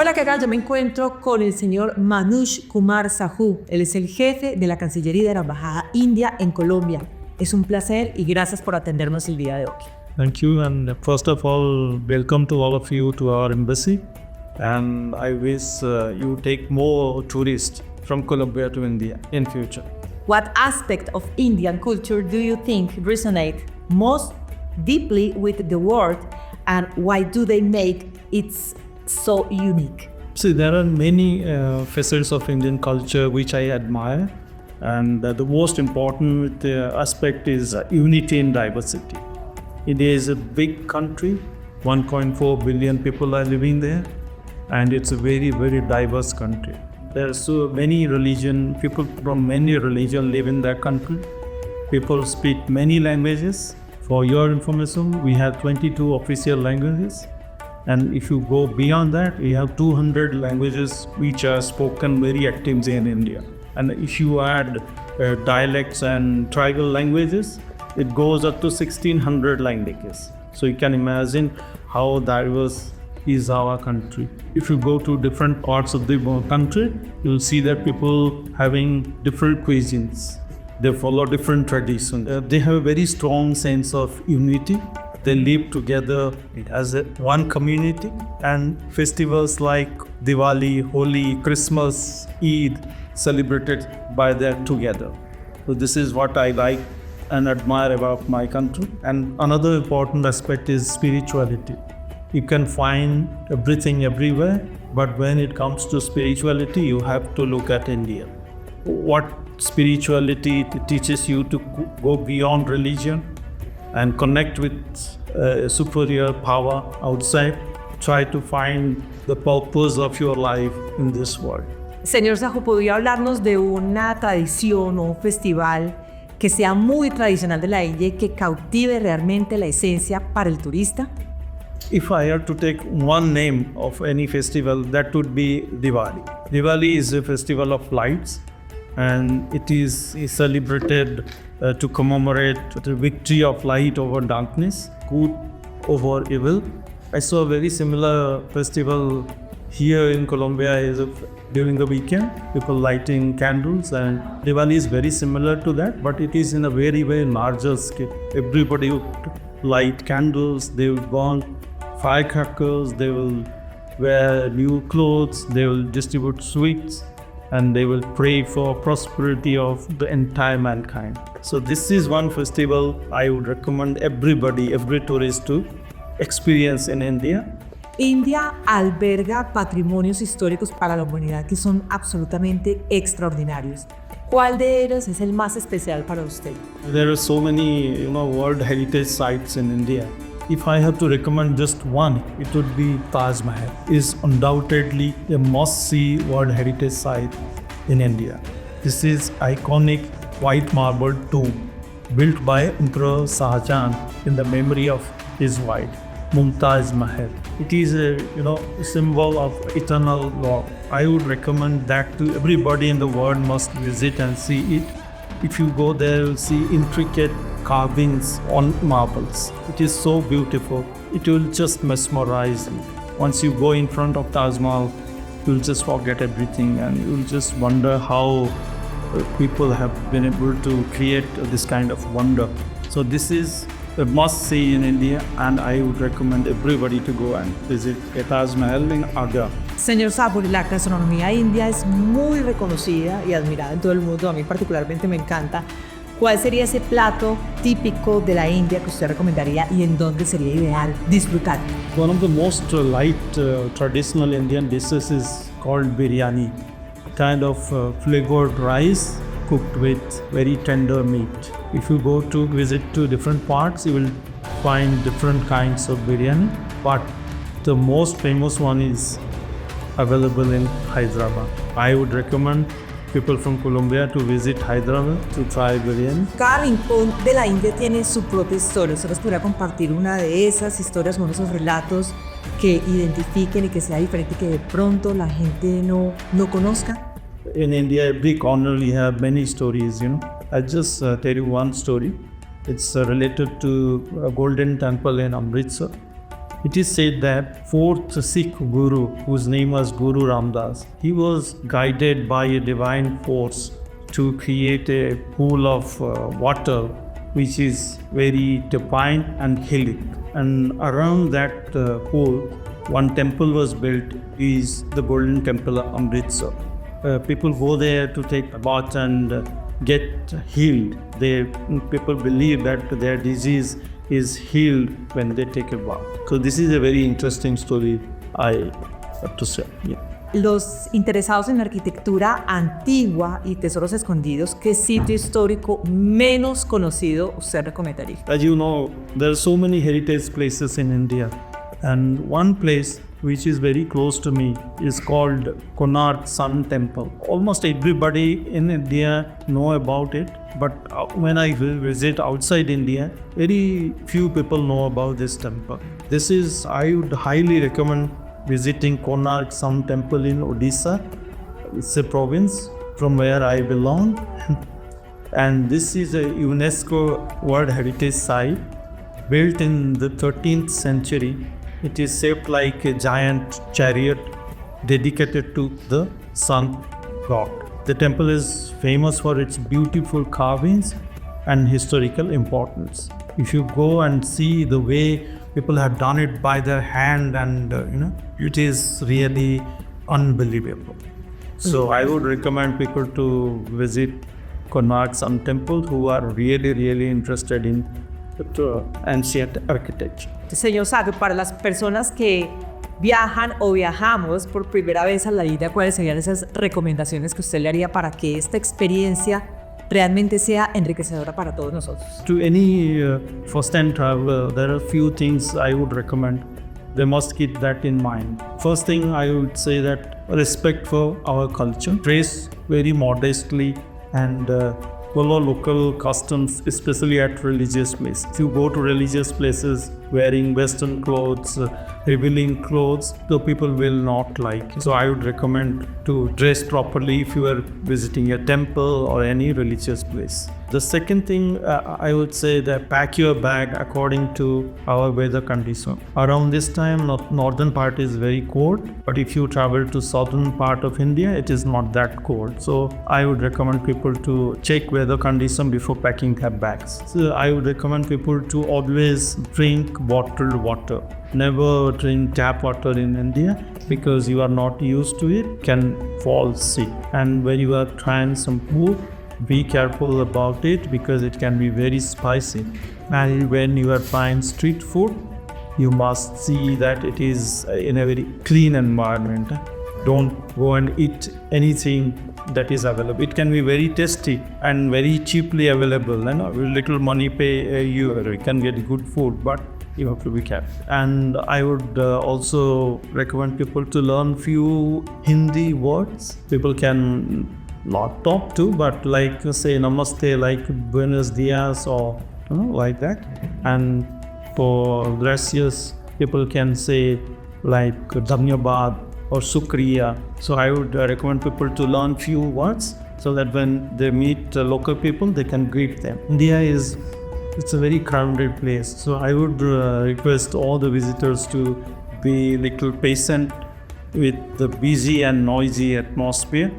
Hola, ¿qué tal? Yo me encuentro con el señor Manoj Kumar Sahu. Él es el jefe de la Cancillería de la Embajada India en Colombia. Es un placer y gracias por atendernos el día de hoy. Thank you, and first of all, welcome to all of you to our embassy. And I wish you take more tourists from Colombia to India in future. What aspect of Indian culture do you think resonate most deeply with the world, and why do they make it so unique? See, there are many facets of Indian culture which I admire, and the most important aspect is unity in diversity. India is a big country, 1.4 billion people are living there, and it's a very, very diverse country. There are so many people from many religions live in that country. People speak many languages. For your information, we have 22 official languages. And if you go beyond that, we have 200 languages which are spoken very actively in India. And if you add dialects and tribal languages, it goes up to 1600 languages. So you can imagine how diverse is our country. If you go to different parts of the country, you'll see that people having different cuisines. They follow different traditions. They have a very strong sense of unity. They live together as one community, and festivals like Diwali, Holi, Christmas, Eid celebrated by them together. So this is what I like and admire about my country. And another important aspect is spirituality. You can find everything everywhere, but when it comes to spirituality, you have to look at India. What spirituality teaches you to go beyond religion and connect with superior power outside. Try to find the purpose of your life in this world. Señor Sahu, ¿podría hablarnos de una tradición o un festival que sea muy tradicional de la India y que cautive realmente la esencia para el turista? If I had to take one name of any festival, that would be Diwali. Diwali is a festival of lights, and it is celebrated to commemorate the victory of light over darkness, good over evil. I saw a very similar festival here in Colombia during the weekend, people lighting candles, and Diwali is very similar to that, but it is in a very, very larger scale. Everybody would light candles, they would burn firecrackers, they will wear new clothes, they will distribute sweets, and they will pray for prosperity of the entire mankind. So this is one festival I would recommend everybody, every tourist to experience in India. India alberga patrimonios históricos para la humanidad que son absolutamente extraordinarios. ¿Cuál de ellos es el más especial para usted? There are so many, World Heritage sites in India. If I have to recommend just one, it would be Taj Mahal. It is undoubtedly a must-see World Heritage site in India. This is iconic white marble tomb built by Emperor Shah Jahan in the memory of his wife, Mumtaz Mahal. It is a symbol of eternal love. I would recommend that to everybody in the world must visit and see it. If you go there, you'll see intricate carvings on marbles. It is so beautiful. It will just mesmerize you. Once you go in front of Taj Mahal, you'll just forget everything, and you'll just wonder how people have been able to create this kind of wonder. So this is a must-see in India, and I would recommend everybody to go and visit Taj Mahal in Agra. Señor Sahu, la gastronomía india es muy reconocida y admirada en todo el mundo. A mí particularmente me encanta. ¿Cuál sería ese plato típico de la India que usted recomendaría y en dónde sería ideal disfrutar? One of the most light traditional Indian dishes is called biryani, kind of flavored rice cooked with very tender meat. If you go to visit to different parts, you will find different kinds of biryani, but the most famous one is available in Hyderabad. I would recommend people from Colombia to visit Hyderabad to try biryani. Cada rincón de la India tiene su propia historia. ¿Usted nos podría compartir una de esas historias, uno de esos relatos que identifiquen y que sea diferente, que de pronto la gente no conozca? In India, every corner we have many stories, I'll just tell you one story. It's related to a golden temple in Amritsar. It is said that fourth Sikh Guru, whose name was Guru Ramdas, he was guided by a divine force to create a pool of water which is very divine and healing. And around that pool, one temple was built, is the Golden Temple of Amritsar. People go there to take a bath and get healed. People believe that their disease is healed when they take a bath. So this is a very interesting story I have to say. Yeah. Los interesados en arquitectura antigua y tesoros escondidos, ¿qué sitio histórico menos conocido usted recomendaría? As you know, there are so many heritage places in India, and one place which is very close to me is called Konark Sun Temple. Almost everybody in India know about it, but when I visit outside India, very few people know about this temple. I would highly recommend visiting Konark Sun Temple in Odisha. It's a province from where I belong. And this is a UNESCO World Heritage Site built in the 13th century. It is shaped like a giant chariot dedicated to the sun god. The temple is famous for its beautiful carvings and historical importance. If you go and see the way people have done it by their hand, and it is really unbelievable. So I would recommend people to visit Konark Sun Temple who are really interested in ancient architecture. Señor Saber, para las personas que viajan o viajamos por primera vez a la India, ¿cuáles serían esas recomendaciones que usted le haría para que esta experiencia realmente sea enriquecedora para todos nosotros? To any first-time traveler, there are a few things I would recommend. They must keep that in mind. First thing, I would say that respect for our culture. Dress very modestly and follow local customs, especially at religious places. If you go to religious places wearing Western clothes, revealing clothes, the people will not like it. So I would recommend to dress properly if you are visiting a temple or any religious place. The second thing, I would say that pack your bag according to our weather condition. Around this time, northern part is very cold, but if you travel to southern part of India, it is not that cold. So I would recommend people to check weather condition before packing their bags. So I would recommend people to always drink bottled water. Never drink tap water in India because you are not used to it, can fall sick. And when you are trying some food, be careful about it because it can be very spicy. And when you are trying street food, you must see that it is in a very clean environment. Don't go and eat anything that is available. It can be very tasty and very cheaply available. And with little money pay, you can get good food, but you have to be careful. And I would also recommend people to learn few Hindi words. People can not talk to, but like say namaste, like buenos dias, or like that. And for gracias, people can say like dhanyabad or shukriya. So I would recommend people to learn few words so that when they meet local people, they can greet them. India it's a very crowded place. So I would request all the visitors to be little patient with the busy and noisy atmosphere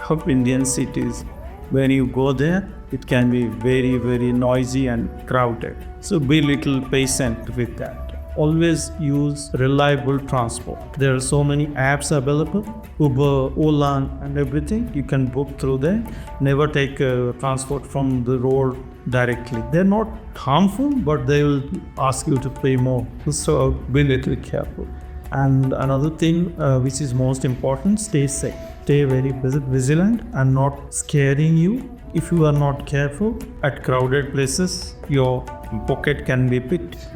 of Indian cities. When you go there, it can be very noisy and crowded. So be little patient with that. Always use reliable transport. There are so many apps available, Uber, Ola and everything. You can book through there. Never take transport from the road directly. They're not harmful, but they will ask you to pay more. So be little careful. And another thing which is most important, stay safe. Stay very vigilant and not scaring you. If you are not careful at crowded places, your pocket can be picked.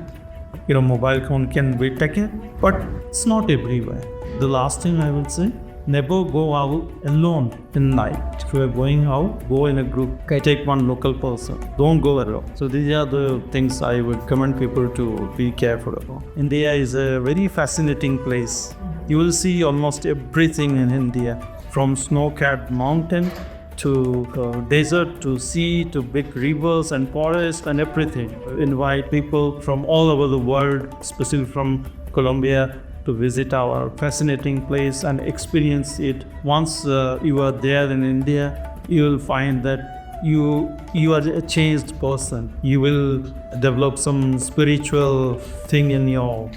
Your mobile phone can be taken, but it's not everywhere. The last thing I would say, never go out alone in night. If you are going out, go in a group. Take one local person. Don't go alone. So these are the things I would recommend people to be careful about. India is a very fascinating place. You will see almost everything in India, from snow-capped mountain to desert, to sea, to big rivers and forests and everything. Invite people from all over the world, especially from Colombia, to visit our fascinating place and experience it. Once you are there in India, you will find that you are a changed person. You will develop some spiritual thing in your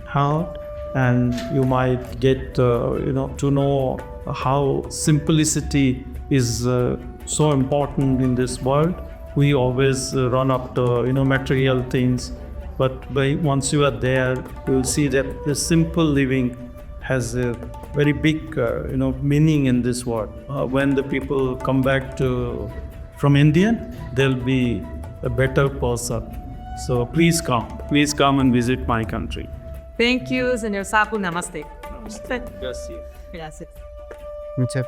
heart, and you might get to know how simplicity is so important in this world. We always run after material things, but once you are there, you will see that the simple living has a very big meaning in this world. When the people come back from India, they'll be a better person. So please come and visit my country. Thank you, señor Sapu. Namaste. Gracias. Gracias. Muchas